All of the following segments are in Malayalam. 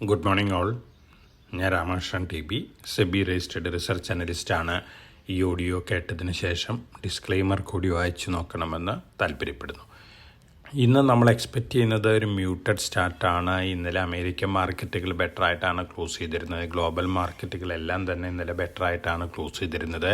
Good morning all. ഞാൻ Ramakrishnan T SEBI registered research അനലിസ്റ്റാണ്. ഈ ഓഡിയോ കേട്ടതിന് ശേഷം ഡിസ്ക്ലെയിമർ കൂടി വായിച്ചു നോക്കണമെന്ന് താല്പര്യപ്പെടുന്നു. ഇന്ന് നമ്മൾ എക്സ്പെക്റ്റ് ചെയ്യുന്നത് ഒരു മ്യൂട്ടഡ് സ്റ്റാർട്ടാണ്. ഇന്നലെ അമേരിക്കൻ മാർക്കറ്റുകൾ ബെറ്ററായിട്ടാണ് ക്ലോസ് ചെയ്തിരുന്നത്. ഗ്ലോബൽ മാർക്കറ്റുകളെല്ലാം തന്നെ ഇന്നലെ ബെറ്ററായിട്ടാണ് ക്ലോസ് ചെയ്തിരുന്നത്.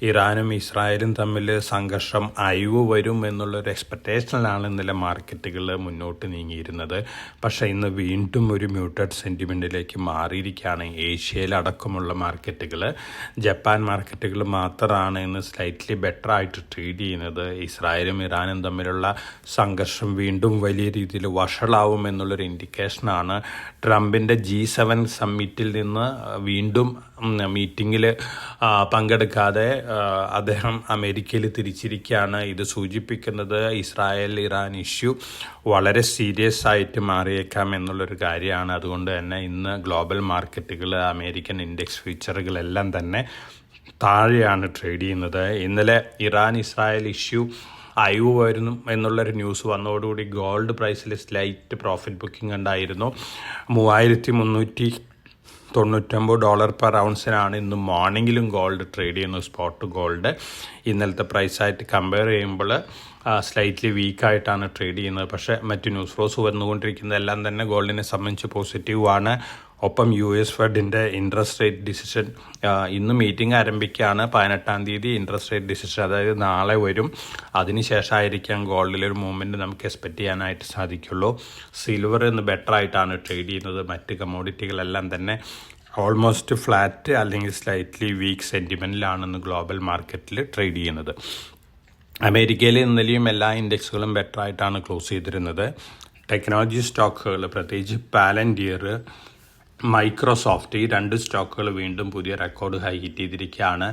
ഇറാനും ഇസ്രായേലും തമ്മിൽ സംഘർഷം അയവ് വരും എന്നുള്ളൊരു എക്സ്പെക്റ്റേഷനിലാണ് ഇന്നലെ മാർക്കറ്റുകൾ മുന്നോട്ട് നീങ്ങിയിരുന്നത്. പക്ഷേ ഇന്ന് വീണ്ടും ഒരു മ്യൂട്ടഡ് സെൻറ്റിമെൻറ്റിലേക്ക് മാറിയിരിക്കുകയാണ് ഏഷ്യയിലടക്കമുള്ള മാർക്കറ്റുകൾ. ജപ്പാൻ മാർക്കറ്റുകൾ മാത്രമാണ് ഇന്ന് സ്ലൈറ്റ്ലി ബെറ്ററായിട്ട് ട്രേഡ് ചെയ്യുന്നത്. ഇസ്രായേലും ഇറാനും തമ്മിലുള്ള സംഘർഷം വീണ്ടും വലിയ രീതിയിൽ വഷളാവും എന്നുള്ളൊരു ഇൻഡിക്കേഷനാണ്. ട്രംപിൻ്റെ G7 സമ്മിറ്റിൽ നിന്ന് വീണ്ടും മീറ്റിങ്ങിൽ പങ്കെടുക്കാതെ അദ്ദേഹം അമേരിക്കയിൽ തിരിച്ചിരിക്കുകയാണ്. ഇത് സൂചിപ്പിക്കുന്നത് ഇസ്രായേൽ ഇറാൻ ഇഷ്യൂ വളരെ സീരിയസ് ആയിട്ട് മാറിയേക്കാം എന്നുള്ളൊരു കാര്യമാണ്. അതുകൊണ്ട് തന്നെ ഇന്ന് ഗ്ലോബൽ മാർക്കറ്റുകൾ, അമേരിക്കൻ ഇൻഡെക്സ് ഫ്യൂച്ചറുകളെല്ലാം തന്നെ താഴെയാണ് ട്രേഡ് ചെയ്യുന്നത്. ഇന്നലെ ഇറാൻ ഇസ്രായേൽ ഇഷ്യൂ അയവ് വരുന്നു എന്നുള്ളൊരു ന്യൂസ് വന്നതോടുകൂടി ഗോൾഡ് പ്രൈസിൽ സ്ലൈറ്റ് പ്രോഫിറ്റ് ബുക്കിംഗ് ഉണ്ടായിരുന്നു. $3,399 പെർ ഔൺസിനാണ് ഇന്ന് മോർണിംഗിലും ഗോൾഡ് ട്രേഡ് ചെയ്യുന്നു. സ്പോട്ട് ഗോൾഡ് ഇന്നലത്തെ പ്രൈസായിട്ട് കമ്പയർ ചെയ്യുമ്പോൾ സ്ലൈറ്റ്ലി വീക്കായിട്ടാണ് ട്രേഡ് ചെയ്യുന്നത്. പക്ഷേ മറ്റ് ന്യൂസ് ഫ്ലോസ് വന്നുകൊണ്ടിരിക്കുന്നതെല്ലാം തന്നെ ഗോൾഡിനെ സംബന്ധിച്ച് പോസിറ്റീവാണ്. ഒപ്പം US ഫെഡിൻ്റെ ഇൻട്രസ്റ്റ് റേറ്റ് ഡിസിഷൻ ഇന്ന് മീറ്റിംഗ് ആരംഭിക്കുകയാണ്. 18-ാം തീയതി ഇൻട്രസ്റ്റ് റേറ്റ് ഡിസിഷൻ, അതായത് നാളെ വരും. അതിനുശേഷമായിരിക്കാം ഗോൾഡിലൊരു മൂവ്മെൻറ്റ് നമുക്ക് എക്സ്പെക്റ്റ് ചെയ്യാനായിട്ട് സാധിക്കുള്ളൂ. സിൽവർ ഇന്ന് ബെറ്ററായിട്ടാണ് ട്രേഡ് ചെയ്യുന്നത്. മറ്റ് കമ്മോഡിറ്റികളെല്ലാം തന്നെ ഓൾമോസ്റ്റ് ഫ്ലാറ്റ് അല്ലെങ്കിൽ സ്ലൈറ്റ്ലി വീക്ക് സെൻറ്റിമെൻറ്റിലാണെന്ന് ഗ്ലോബൽ മാർക്കറ്റിൽ ട്രേഡ് ചെയ്യുന്നത്. അമേരിക്കയിൽ ഇന്നലെയും എല്ലാ ഇൻഡെക്സുകളും ബെറ്ററായിട്ടാണ് ക്ലോസ് ചെയ്തിരുന്നത്. ടെക്നോളജി സ്റ്റോക്കുകൾ, പ്രത്യേകിച്ച് പാലന്റിയർ, മൈക്രോസോഫ്റ്റ്, ഈ രണ്ട് സ്റ്റോക്കുകൾ വീണ്ടും പുതിയ റെക്കോർഡ് ഹൈ ഹിറ്റ് ചെയ്തിരിക്കുകയാണ്.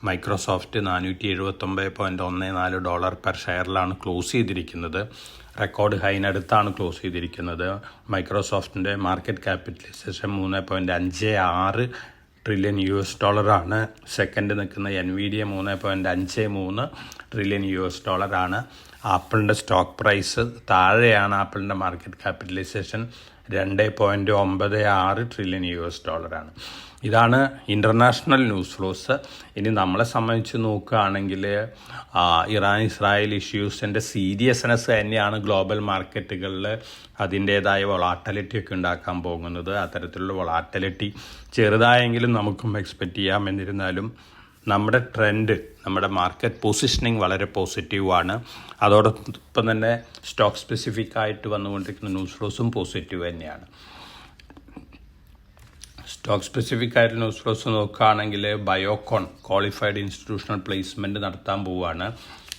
മൈക്രോസോഫ്റ്റ് $470.14 പെർ ഷെയറിലാണ് ക്ലോസ് ചെയ്തിരിക്കുന്നത്. റെക്കോർഡ് ഹൈനടുത്താണ് ക്ലോസ് ചെയ്തിരിക്കുന്നത്. മൈക്രോസോഫ്റ്റിൻ്റെ മാർക്കറ്റ് ക്യാപിറ്റലൈസേഷൻ $3.56 ട്രില്യൺ ആണ്. സെക്കൻഡ് നിൽക്കുന്ന NVIDIA $3.53 ട്രില്യൺ ആണ്. ആപ്പിളിൻ്റെ സ്റ്റോക്ക് പ്രൈസ് താഴെയാണ്. ആപ്പിളിൻ്റെ മാർക്കറ്റ് ക്യാപിറ്റലൈസേഷൻ $2.96 ട്രില്യൺ ആണ്. ഇതാണ് ഇൻ്റർനാഷണൽ ന്യൂസ് ഫ്ലോസ്. ഇനി നമ്മളെ സംബന്ധിച്ച് നോക്കുകയാണെങ്കിൽ ഇറാൻ ഇസ്രായേൽ ഇഷ്യൂസിൻ്റെ സീരിയസ്നെസ് തന്നെയാണ് ഗ്ലോബൽ മാർക്കറ്റുകളിൽ അതിൻ്റേതായ വൊളാറ്റിലിറ്റി ഒക്കെ ഉണ്ടാക്കാൻ പോകുന്നത്. അത്തരത്തിലുള്ള വൊളാറ്റിലിറ്റി ചെറുതായെങ്കിലും നമുക്കും എക്സ്പെക്റ്റ് ചെയ്യാം. എന്നിരുന്നാലും നമ്മുടെ ട്രെൻഡ്, നമ്മുടെ മാർക്കറ്റ് പൊസിഷനിങ് വളരെ പോസിറ്റീവാണ്. അതോടൊപ്പം തന്നെ സ്റ്റോക്ക് സ്പെസിഫിക് ആയിട്ട് വന്നുകൊണ്ടിരിക്കുന്ന ന്യൂസ് ഫ്ലോസും പോസിറ്റീവ് തന്നെയാണ്. സ്റ്റോക്ക് സ്പെസിഫിക് ആയിട്ട് ന്യൂസ് ഫ്ലോസ് നോക്കുകയാണെങ്കിൽ ബയോകോൺ ക്വാളിഫൈഡ് ഇൻസ്റ്റിറ്റ്യൂഷണൽ പ്ലേസ്മെൻറ്റ് നടത്താൻ പോവുകയാണ്.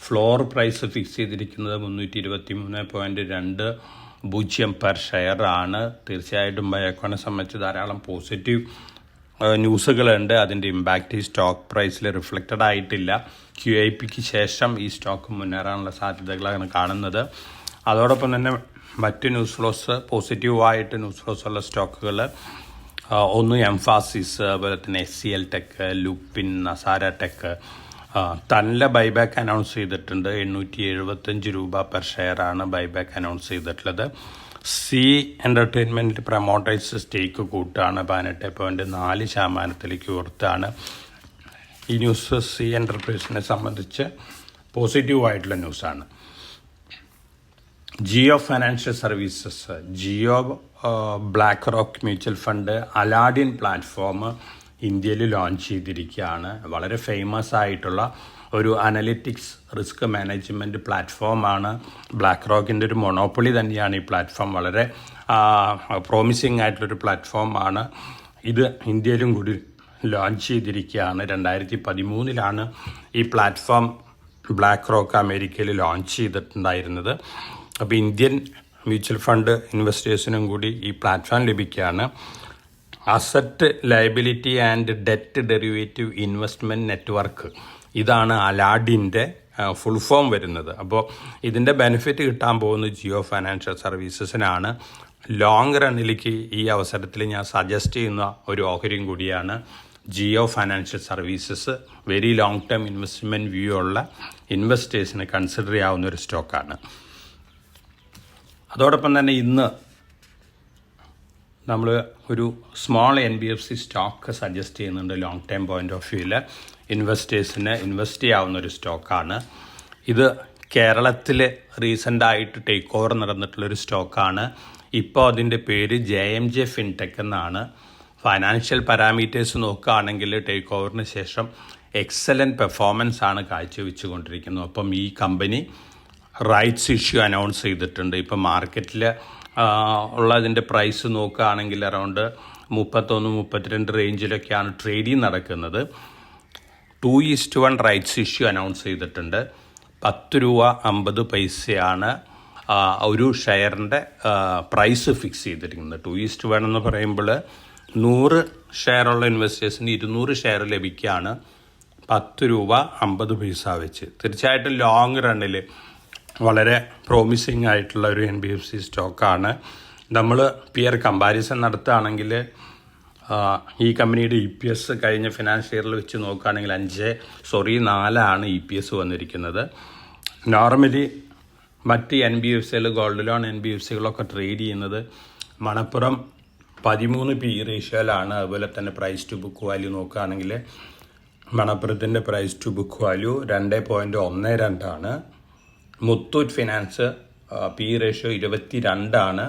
ഫ്ലോർ പ്രൈസ് ഫിക്സ് ചെയ്തിരിക്കുന്നത് $323.20 പെർ ഷെയർ ആണ്. തീർച്ചയായിട്ടും ബയോകോണെ സംബന്ധിച്ച് ധാരാളം പോസിറ്റീവ് ന്യൂസുകളുണ്ട്. അതിൻ്റെ ഇമ്പാക്റ്റ് ഈ സ്റ്റോക്ക് പ്രൈസിൽ റിഫ്ലക്റ്റഡ് ആയിട്ടില്ല. QIPക്ക് ശേഷം ഈ സ്റ്റോക്ക് മുന്നേറാനുള്ള സാധ്യതകളാണ് കാണുന്നത്. അതോടൊപ്പം തന്നെ മറ്റ് ന്യൂസ് ഫ്ലോസ് പോസിറ്റീവായിട്ട് ന്യൂസ് ഫ്ലോസ് ഉള്ള സ്റ്റോക്കുകൾ ഒന്ന് എംഫാസിസ്, അതുപോലെ തന്നെ SCL tech, Lupin, Nazara tech. നല്ല ബൈബാക്ക് അനൗൺസ് ചെയ്തിട്ടുണ്ട്. $875 പെർ ഷെയറാണ് ബൈബാക്ക് അനൗൺസ് ചെയ്തിട്ടുള്ളത്. സി എൻ്റർടൈൻമെൻറ്റ് പ്രൊമോട്ടേഴ്സ് സ്റ്റേക്ക് കൂട്ടാണ്. 18.4% ഉയർത്താണ്. ഈ ന്യൂസ് സി എൻ്റർപ്രൈസിനെ സംബന്ധിച്ച് പോസിറ്റീവായിട്ടുള്ള ന്യൂസാണ്. Jio financial services, Jio BlackRock mutual fund Aladdin platform ഇന്ത്യയിൽ ലോഞ്ച് ചെയ്തിരിക്കുകയാണ്. വളരെ ഫേമസ് ആയിട്ടുള്ള ഒരു അനലിറ്റിക്സ് റിസ്ക് മാനേജ്മെൻറ്റ് പ്ലാറ്റ്ഫോമാണ്. ബ്ലാക്ക് റോക്കിൻ്റെ ഒരു മൊണോപ്പൊളി തന്നെയാണ് ഈ പ്ലാറ്റ്ഫോം. വളരെ പ്രോമിസിങ് ആയിട്ടുള്ളൊരു പ്ലാറ്റ്ഫോമാണ്. ഇത് ഇന്ത്യയിലും കൂടി ലോഞ്ച് ചെയ്തിരിക്കുകയാണ്. 2013 ഈ പ്ലാറ്റ്ഫോം ബ്ലാക്ക് റോക്ക് അമേരിക്കയിൽ ലോഞ്ച് ചെയ്തിട്ടുണ്ടായിരുന്നത്. അപ്പോൾ ഇന്ത്യൻ മ്യൂച്വൽ ഫണ്ട് ഇൻവെസ്റ്റേഴ്സിനും കൂടി ഈ പ്ലാറ്റ്ഫോം ലഭിക്കുകയാണ്. Asset liability and debt derivative investment network, ഇതാണ് അലാഡിൻ്റെ ഫുൾ ഫോം വരുന്നത്. അപ്പോൾ ഇതിൻ്റെ ബെനിഫിറ്റ് കിട്ടാൻ പോകുന്നത് ജിയോ ഫൈനാൻഷ്യൽ സർവീസസിനാണ്. ലോങ് റണ്ണിലേക്ക് ഈ അവസരത്തിൽ ഞാൻ സജസ്റ്റ് ചെയ്യുന്ന ഒരു ഓഹരിയും കൂടിയാണ് Jio financial services. Very long term investment view ഉള്ള ഇൻവെസ്റ്റേഴ്സിന് കൺസിഡർ ചെയ്യാവുന്ന ഒരു സ്റ്റോക്കാണ്. അതോടൊപ്പം തന്നെ ഇന്ന് നമ്മൾ ഒരു സ്മോൾ NBFC സ്റ്റോക്ക് സജസ്റ്റ് ചെയ്യുന്നുണ്ട്. ലോങ് ടൈം പോയിൻ്റ് ഓഫ് വ്യൂവിൽ ഇൻവെസ്റ്റേഴ്സിന് ഇൻവെസ്റ്റ് ചെയ്യാവുന്ന ഒരു സ്റ്റോക്കാണ് ഇത്. കേരളത്തിൽ റീസെൻ്റായിട്ട് ടേക്ക് ഓവർ നടന്നിട്ടുള്ളൊരു സ്റ്റോക്കാണ്. ഇപ്പോൾ അതിൻ്റെ പേര് JMJ ഫിൻടെക് എന്നാണ്. ഫൈനാൻഷ്യൽ പാരാമീറ്റേഴ്സ് നോക്കുകയാണെങ്കിൽ ടേക്ക് ഓവറിന് ശേഷം എക്സലൻറ്റ് പെർഫോമൻസ് ആണ് കാഴ്ചവെച്ചുകൊണ്ടിരിക്കുന്നത്. അപ്പം ഈ കമ്പനി റൈറ്റ്സ് ഇഷ്യൂ അനൗൺസ് ചെയ്തിട്ടുണ്ട്. ഇപ്പം മാർക്കറ്റിൽ ഉള്ളതിൻ്റെ പ്രൈസ് നോക്കുകയാണെങ്കിൽ അറൗണ്ട് 31-32 റേഞ്ചിലൊക്കെയാണ് ട്രേഡിങ് നടക്കുന്നത്. 2:1 റൈറ്റ്സ് ഇഷ്യൂ അനൗൺസ് ചെയ്തിട്ടുണ്ട്. 10 രൂപ 50 പൈസയാണ് ഒരു ഷെയറിൻ്റെ പ്രൈസ് ഫിക്സ് ചെയ്തിരിക്കുന്നത്. 2:1 എന്ന് പറയുമ്പോൾ 100 ഷെയറുള്ള ഇൻവെസ്റ്റേഴ്സിന് 200 ഷെയർ ലഭിക്കുകയാണ് 10 രൂപ 50 പൈസ വെച്ച്. തീർച്ചയായിട്ടും ലോങ് റണ്ണിൽ വളരെ പ്രോമിസിങ് ആയിട്ടുള്ള ഒരു NBFC സ്റ്റോക്കാണ്. നമ്മൾ പിയർ കമ്പാരിസൺ നടത്തുകയാണെങ്കിൽ ഈ കമ്പനിയുടെ EPS കഴിഞ്ഞ ഫിനാൻഷ്യൽ ഇയറിൽ വെച്ച് നോക്കുകയാണെങ്കിൽ 4 EPS വന്നിരിക്കുന്നത്. നോർമലി മറ്റ് NBFCകൾ ഗോൾഡ് ലോൺ NBFCകളൊക്കെ ട്രേഡ് ചെയ്യുന്നത് മണപ്പുറം 13 PE റേഷ്യോയിലാണ്. അതുപോലെ തന്നെ പ്രൈസ് ടു ബുക്ക് വാല്യൂ നോക്കുകയാണെങ്കിൽ മണപ്പുറത്തിൻ്റെ പ്രൈസ് ടു ബുക്ക് വാല്യൂ 2.12 ആണ്. മുത്തൂറ്റ് ഫിനാൻസ് PE റേഷ്യോ 22 ആണ്.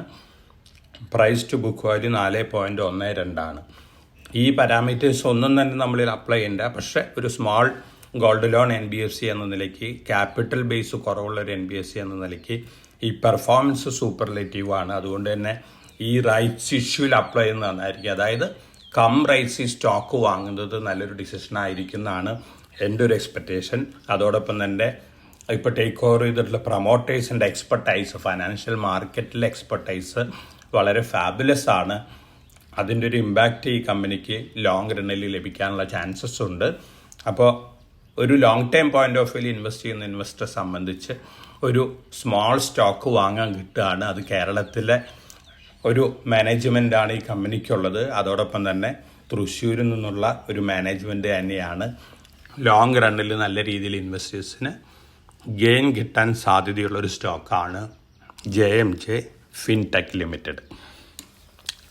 പ്രൈസ് ടു ബുക്ക് വാല്യൂ 4.12 ആണ്. ഈ പാരാമീറ്റേഴ്സ് ഒന്നും തന്നെ നമ്മളിൽ അപ്ലൈ ചെയ്യേണ്ട. പക്ഷേ ഒരു സ്മോൾ ഗോൾഡ് ലോൺ NBFC എന്ന നിലയ്ക്ക്, ക്യാപിറ്റൽ ബേസ് കുറവുള്ള ഒരു NBFC എന്ന നിലയ്ക്ക് ഈ പെർഫോമൻസ് സൂപ്പർലേറ്റീവ് ആണ്. അതുകൊണ്ട് തന്നെ ഈ റൈറ്റ്സ് ഇഷ്യൂവിൽ അപ്ലൈ ചെയ്യുന്നത് നന്നായിരിക്കും. അതായത് റൈറ്റ്സ് ഈ സ്റ്റോക്ക് വാങ്ങുന്നത് നല്ലൊരു ഡിസിഷൻ ആയിരിക്കുന്നതാണ് എൻ്റെ ഒരു എക്സ്പെക്റ്റേഷൻ. അതോടൊപ്പം തന്നെ ഇപ്പോൾ ടേക്ക് ഓവർ ചെയ്തിട്ടുള്ള പ്രൊമോട്ടേഴ്സിൻ്റെ എക്സ്പെർട്ടൈസ്, ഫൈനാൻഷ്യൽ മാർക്കറ്റിലെ എക്സ്പെർട്ടൈസ് വളരെ ഫാബുലസ് ആണ്. അതിൻ്റെ ഒരു ഇമ്പാക്റ്റ് ഈ കമ്പനിക്ക് ലോങ് റണ്ണിൽ ലഭിക്കാനുള്ള ചാൻസസ് ഉണ്ട്. അപ്പോൾ ഒരു ലോങ് ടൈം പോയിൻ്റ് ഓഫ് വ്യൂവിൽ ഇൻവെസ്റ്റ് ചെയ്യുന്ന ഇൻവെസ്റ്ററെ സംബന്ധിച്ച് ഒരു സ്മോൾ സ്റ്റോക്ക് വാങ്ങാൻ കിട്ടുകയാണ്. അത് കേരളത്തിലെ ഒരു മാനേജ്മെൻറ്റാണ് ഈ കമ്പനിക്കുള്ളത്. അതോടൊപ്പം തന്നെ തൃശ്ശൂരിൽ നിന്നുള്ള ഒരു മാനേജ്മെൻറ്റ് തന്നെയാണ്. ലോങ് റണ്ണിൽ നല്ല രീതിയിൽ ഇൻവെസ്റ്റേഴ്സിന് ഗെയിൻ കിട്ടാൻ സാധ്യതയുള്ളൊരു സ്റ്റോക്കാണ് JMJ ഫിൻടെക് ലിമിറ്റഡ്.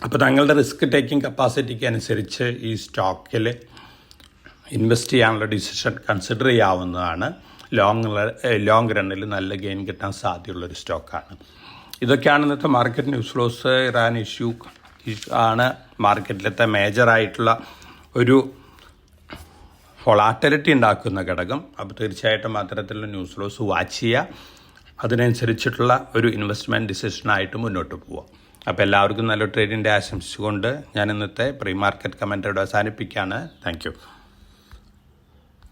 അപ്പോൾ തങ്ങളുടെ റിസ്ക് ടേക്കിംഗ് കപ്പാസിറ്റിക്ക് അനുസരിച്ച് ഈ സ്റ്റോക്കിൽ ഇൻവെസ്റ്റ് ചെയ്യാനുള്ള ഡിസിഷൻ കൺസിഡർ ചെയ്യാവുന്നതാണ്. ലോങ് റണ്ണിൽ നല്ല ഗെയിൻ കിട്ടാൻ സാധ്യതയുള്ളൊരു സ്റ്റോക്കാണ്. ഇതൊക്കെയാണ് ഇന്നത്തെ market news flows. Iran issue ആണ് മാർക്കറ്റിലത്തെ മേജറായിട്ടുള്ള ഒരു വോളാറ്റിലിറ്റി ഉണ്ടാക്കുന്ന ഘടകം. അപ്പോൾ തീർച്ചയായിട്ടും അത്തരത്തിലുള്ള ന്യൂസ് ഫ്ലോസ് വാച്ച് ചെയ്യുക. അതിനനുസരിച്ചിട്ടുള്ള ഒരു ഇൻവെസ്റ്റ്മെൻറ്റ് ഡിസിഷനായിട്ട് മുന്നോട്ട് പോവാം. അപ്പോൾ എല്ലാവർക്കും നല്ല ട്രേഡിൻ്റെ ആശംസിച്ചുകൊണ്ട് ഞാൻ ഇന്നത്തെ പ്രീ മാർക്കറ്റ് കമൻറ്ററിയുടെ അവസാനിപ്പിക്കുകയാണ്. Thank you.